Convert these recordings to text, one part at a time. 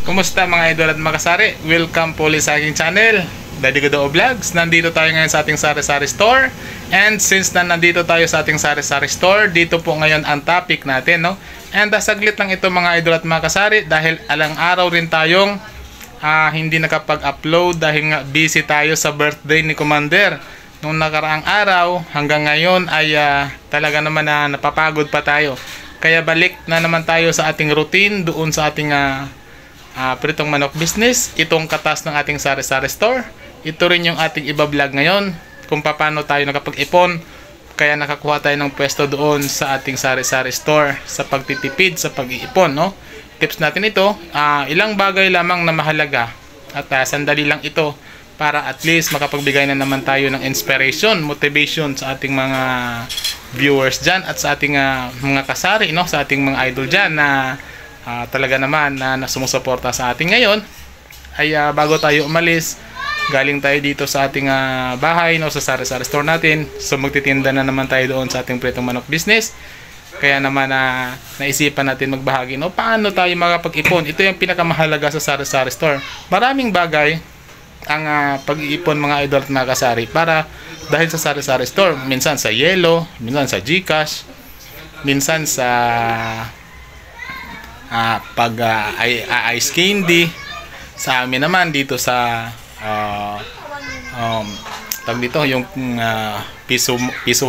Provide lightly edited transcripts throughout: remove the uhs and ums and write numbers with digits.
Kumusta mga idol at makasari? Welcome po ulit sa aking channel, Daddy Godoo Vlogs. Nandito tayo ngayon sa ating sari-sari store. And since na nandito tayo sa ating sari-sari store, dito po ngayon ang topic natin, no? And saglit lang ito mga idol at makasari dahil alang araw rin tayong hindi nakapag-upload dahil nga busy tayo sa birthday ni Commander. Nung nakaraang araw hanggang ngayon ay talaga naman na napapagod pa tayo. Kaya balik na naman tayo sa ating routine doon sa ating pritong manok business. Itong katas ng ating sari-sari store. Ito rin yung ating iba-vlog ngayon kung paano tayo nakapag-ipon. Kaya nakakuha tayo ng pwesto doon sa ating sari-sari store sa pagtitipid, sa pag-iipon, no? Tips natin ito, ilang bagay lamang na mahalaga at sandali lang ito para at least makapagbigay na naman tayo ng inspiration, motivation sa ating mga viewers dyan at sa ating mga kasari, no? Sa ating mga idol dyan na talaga naman na sumusuporta sa atin ngayon. Ay bago tayo umalis, galing tayo dito sa ating bahay, no? Sa sari-sari store natin. So magtitinda na naman tayo doon sa ating pritong manok business. Kaya naman naisipan natin magbahagi, no? Paano tayo makapag-ipon? Ito yung pinakamahalaga sa sari-sari store. Maraming bagay ang pag-iipon mga idol at mga kasari para dahil sa sari-sari store, minsan sa Yellow, minsan sa GCash, minsan sa ice candy. Sa amin naman dito sa tag dito yung piso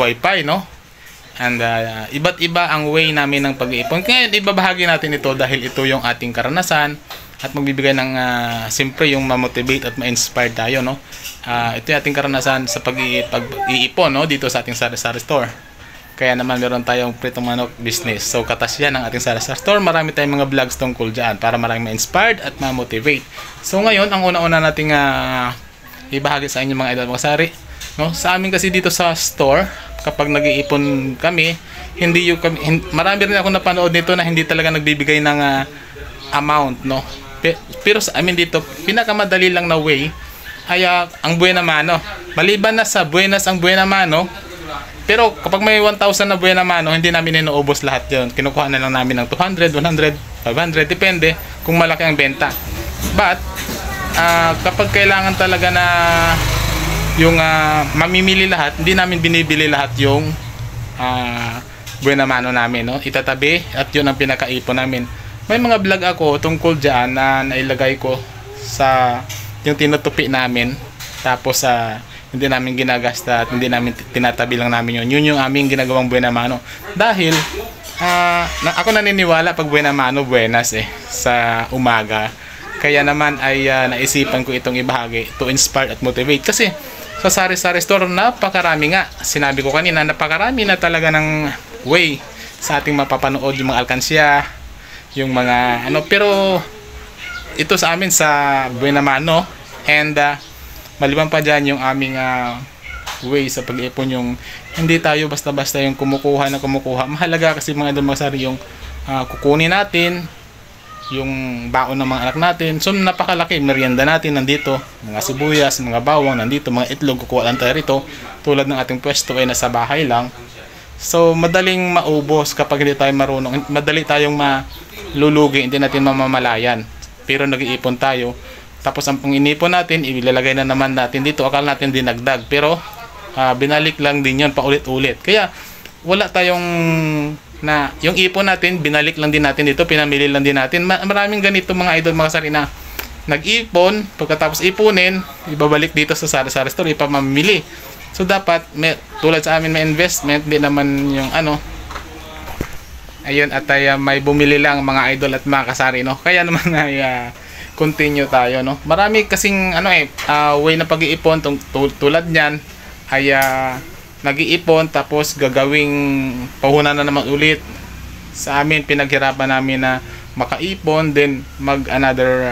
wifi, no? And iba't iba ang way namin ng pag-iipon. Kaya ibabahagi natin ito dahil ito yung ating karanasan at magbibigay ng siyempre yung ma-motivate at ma-inspire tayo, no? Ito yung ating karanasan sa pag-iipon, no? Dito sa ating sari-sari store. Kaya naman meron tayong pritong manok business. So katas yan ang ating sari-sari store. Marami tayong mga vlogs tungkol dyan para maraming ma-inspired at ma-motivate. So ngayon, ang una-una nating ibahagi sa inyo mga idol mga sari, no? Sa amin kasi dito sa store, kapag nag-iipon kami, marami rin ako napanood nito na hindi talaga nagbibigay ng amount, no? Pero sa amin dito, pinakamadali lang na way ay ang buena mano. Maliban na sa buenas ang buena mano, pero kapag may 1,000 na buena mano, hindi namin inuubos lahat yun. Kinukuha na lang namin ng 200, 100, 500, depende kung malaki ang benta. But kapag kailangan talaga na yung mamimili lahat, hindi namin binibili lahat yung buena mano namin, no? Itatabi at yun ang pinakaipon namin. May mga vlog ako tungkol dyan na nailagay ko sa yung tinutupi namin. Tapos hindi namin ginagasta at hindi namin tinatabi lang namin yun. Yun yung aming ginagawang buena mano. Dahil ako naniniwala pag buena mano, buenas sa umaga. Kaya naman ay naisipan ko itong ibahagi to inspire at motivate. Kasi sa sari-sari store napakarami nga. Sinabi ko kanina, napakarami na talaga ng way sa ating mapapanood yung mga alkansya, yung mga pero ito sa amin sa buena mano. And maliban pa dyan yung aming way sa pag-ipon, yung hindi tayo basta-basta yung kumukuha. Mahalaga kasi mga idol masari yung kukunin natin yung baon ng mga anak natin. So napakalaki, merienda natin nandito, mga sibuyas, mga bawang nandito, mga itlog, kukuha lang tayo rito. Tulad ng ating pwesto ay nasa bahay lang. So madaling maubos kapag hindi tayo marunong, madali tayong malulugi, hindi natin mamamalayan. Pero nag-iipon tayo, tapos ang inipon natin ilalagay na naman natin dito, akala natin dinagdag, pero binalik lang din yun paulit-ulit. Kaya wala tayong yung ipon natin, binalik lang din natin dito, pinamili lang din natin. Maraming ganito mga idol mga sari na nag-ipon, pagkatapos ipunin, ibabalik dito sa sari-sari store, ipamamili. So dapat tulad sa amin may investment, di naman yung ayun, at may bumili lang mga idol at mga kasari, no? Kaya naman ay continue tayo, no? Marami kasing way na pag-iipon tulad niyan ay nag-iipon tapos gagawing pahunan na naman ulit. Sa amin pinaghirapan namin na makaipon, then mag another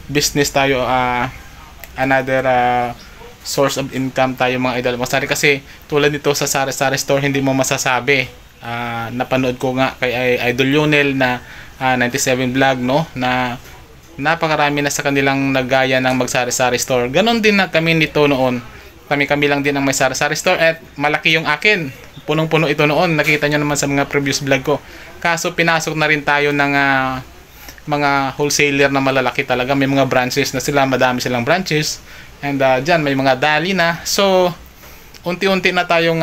business tayo, another source of income tayo mga idol masari. Kasi tulad nito sa sari-sari store, hindi mo masasabi. Napanood ko nga kay Idol Lionel na 97 vlog, no, na napakarami na sa kanilang nagaya ng magsari-sari store. Ganon din na kami nito noon. Kami lang din ang may sari-sari store at malaki yung akin. Punong-puno ito noon. Nakita nyo naman sa mga previous vlog ko. Kaso pinasok na rin tayo ng mga wholesaler na malalaki talaga. May mga branches na sila, madami silang branches. And dyan may mga dali na. So unti-unti na tayong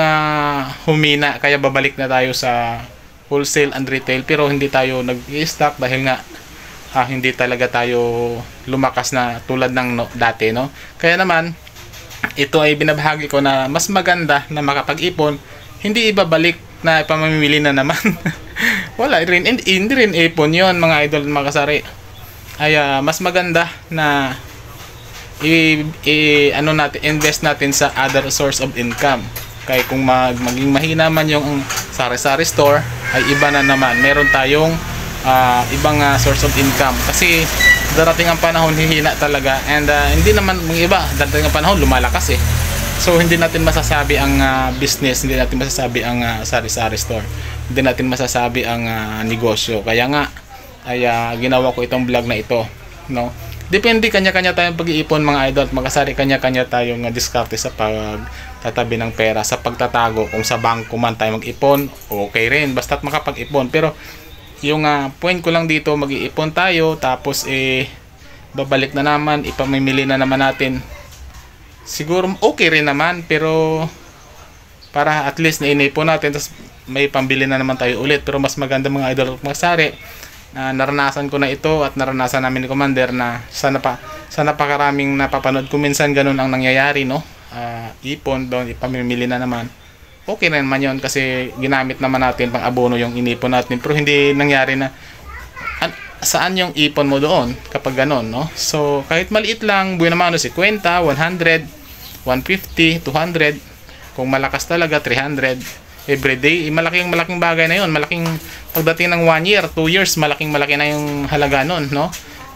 humina, kaya babalik na tayo sa wholesale and retail, pero hindi tayo nag-i-stock dahil nga hindi talaga tayo lumakas na tulad ng dati, no? Kaya naman ito ay binabahagi ko na mas maganda na makapag-ipon, hindi ibabalik na pamamimili na naman. Wala rin, hindi rin ipon yon mga idol, mga kasari. Ay mas maganda na invest natin sa other source of income. Kaya kung maging mahina man yung sari-sari store, ay iba na naman. Meron tayong ibang source of income. Kasi darating ang panahon, hihina talaga. And hindi naman mga iba, darating ang panahon, lumalakas eh. So hindi natin masasabi ang business, hindi natin masasabi ang sari-sari store. Hindi natin masasabi ang negosyo. Kaya nga, ay ginawa ko itong vlog na ito. No? Depende, kanya-kanya tayong pag-iipon mga idol at makasari, kanya-kanya tayong diskarte sa pagtatabi ng pera, sa pagtatago. Kung sa bangko man tayo mag-ipon, okay rin, basta't makapag-ipon. Pero yung point ko lang dito, mag-iipon tayo, tapos babalik na naman, ipamimili na naman natin. Siguro okay rin naman, pero para at least nainipon natin, tapos may pambili na naman tayo ulit. Pero mas maganda mga idol at makasari, naranasan ko na ito at naranasan namin ni Commander na sa napakaraming napapanood ko, minsan ganun ang nangyayari, no? Ipon doon, ipamimili na naman. Okay na naman yun kasi ginamit naman natin pang abono yung inipon natin, pero hindi nangyari na saan yung ipon mo doon kapag ganun, no? So kahit maliit lang, buwan naman 50, 100, 150, 200, kung malakas talaga 300 everyday, malaking bagay na yun. Malaking pagdating ng 1 year, 2 years, malaki na yung halaga nun, no?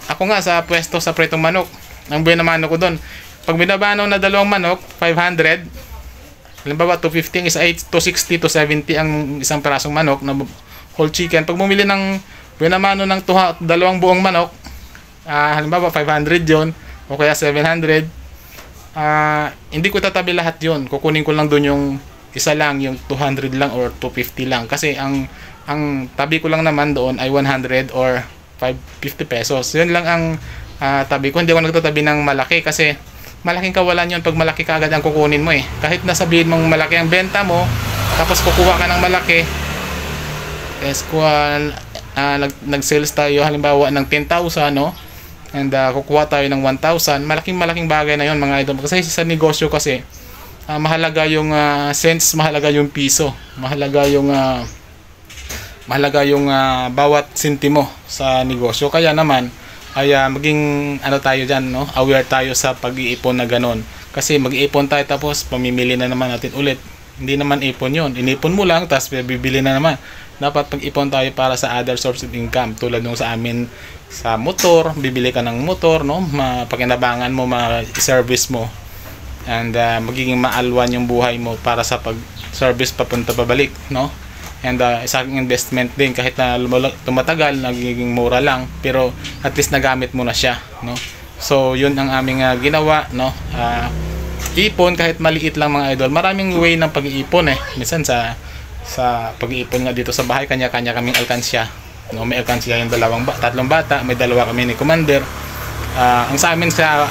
Ako nga sa pwesto sa pretong manok, ang buwan na manok ko doon, pag binabanaw na 2 manok, 500, halimbawa 250 is 8, 260 to 70 ang isang perasong manok na whole chicken. Pag bumili ng buwan na mano ng 2 buong manok, halimbawa 500 yon o kaya 700, hindi ko tatabi lahat yon, kukunin ko lang doon yung isa lang, yung 200 lang or 250 lang, kasi ang tabi ko lang naman doon ay 100 or 550 pesos. Yun lang ang tabi ko. Hindi ako nagtatabi ng malaki kasi malaking kawalan yun pag malaki ka agad ang kukunin mo eh. Kahit nasabihin mong malaki ang benta mo, tapos kukuha ka ng malaki, nag-sales tayo halimbawa ng 10,000, no? And kukuha tayo ng 1,000, malaking bagay na yun mga idol. Kasi sa negosyo kasi mahalaga yung cents, mahalaga yung piso, mahalaga yung bawat sentimo sa negosyo. Kaya naman ay maging tayo dyan, no? Aware tayo sa pag-iipon na ganon. Kasi mag-iipon tayo tapos pamimili na naman natin ulit. Hindi naman ipon yun. Inipon mo lang tapos bibili na naman. Dapat pag-ipon tayo para sa other source of income. Tulad nung sa amin sa motor, bibili ka ng motor, no? Pakinabangan mo, ma-service mo. And magiging maalwan yung buhay mo para sa pag-service papunta pabalik, no? And isang investment din, kahit na tumatagal, nagiging mura lang, pero at least nagamit mo na siya, no? So yun ang aming ginawa, no? Ipon kahit maliit lang mga idol. Maraming way ng pag-iipon eh. Minsan sa pag-iipon nga dito sa bahay, kanya-kanya kaming alkansya, no? May alkansya yung tatlong bata, may dalawa kami ni Commander. Ang sa amin sa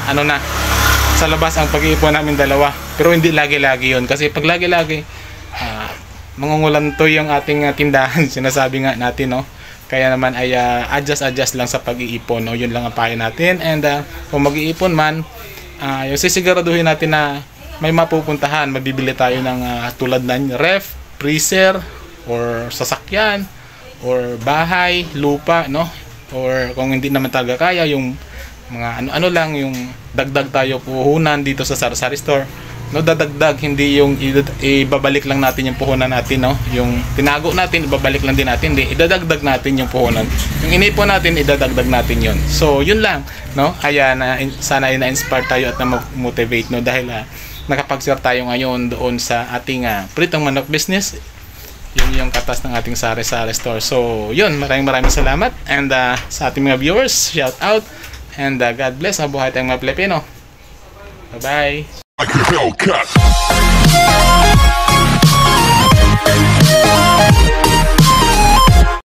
sa labas ang pag-iipon namin dalawa, pero hindi lagi-lagi yun, kasi pag lagi-lagi mangungulanto yung ating tindahan, sinasabi nga natin, no? Kaya naman ay adjust lang sa pag-iipon, no? Yun lang ang payo natin. And kung mag-iipon man, yung sisiguraduhin natin na may mapupuntahan, mabibili tayo ng tulad ng ref, freezer, or sasakyan, or bahay, lupa, no? Or kung hindi naman talaga kaya, yung mga ano lang, yung dagdag tayo puhunan dito sa sari-sari store, no? Dadagdag, hindi yung ibabalik lang natin yung puhunan natin, no? Yung tinago natin, ibabalik lang din natin, hindi, idadagdag natin yung puhunan. Yung inipon natin, idadagdag natin yon. So yun lang, no? Kaya sana na-inspire tayo at na-motivate, no? Dahil nakapag-share tayo ngayon doon sa ating pritong manok business. Yun yung katas ng ating sari-sari store. So yun, maraming salamat. And sa ating mga viewers, shout out. And God bless. Mabuhay tayong mga Pilipino. Bye-bye. Like